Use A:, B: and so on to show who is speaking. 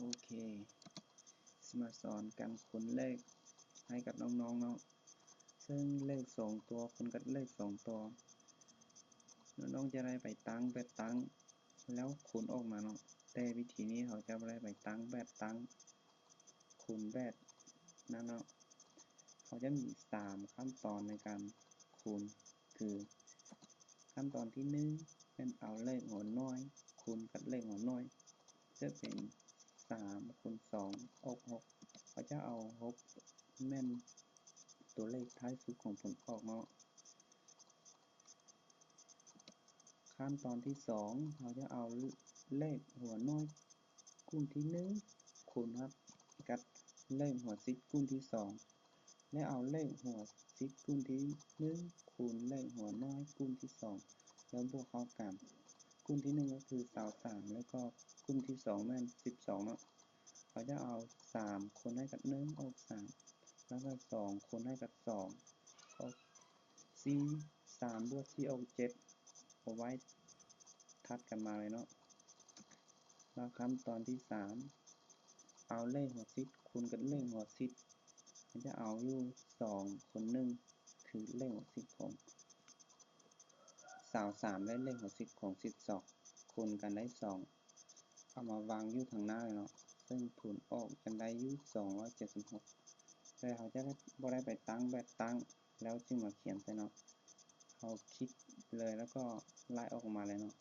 A: โอเคมาสอนการคูณเลขให้กับน้องๆเนาะซึ่งเลข2ตัวคูณกับเลข2ตัวน้องๆจะได้ไปตั้งแบบตั้งแล้วคูณออกมาเนาะแต่วิธีนี้เขาจะไม่ได้ไปตั้งแบบตั้งคูณแบบนั่นเนาะเขาจะมี3ขั้นตอนในการคูณคือขั้นตอนที่1เป็นเอาเลขหัวน้อยคูณกับเลขหัวน้อยจะเป็น3คูณ2ออก6เขาจะเอา6แม่นตัวเลขท้ายสุดของผลออกเนาะขั้นตอนที่2เราจะเอาเลขหัวน้อยคูณที่1คูณครับกับเลขหัว10คูณที่2และเอาเลขหัว10คูณที่1คูณเลขหัวน้อยคูณที่2แล้วบวกเข้ากันคูณที่1ก็คือ23แล้วก็คูณที่2แม่น12เนาะเขาจะเอา3คูณให้กับ1ออก3แล้วก็2คูณให้กับ2ออก4 3บวก4ออก7เอาไว้ทัดกันมาเลยเนาะแล้วขั้นตอนที่3เอาเลขหัว10คูณกับเลขหัว10มันจะเอาอยู่2คูณ1คือเลขหัว10ของ23และเลขหัว10ของ12คูณกันได้2เอามาวางอยู่ทางหน้าเลยเนาะซึ่งผลออกกันได้อยู่276แต่เขาจะบ่ได้ไปตั้งแบบตั้งแล้วจึงมาเขียนใส่เนาะเขาคิดเลยแล้วก็ไล่ออกมาเลยเนาะ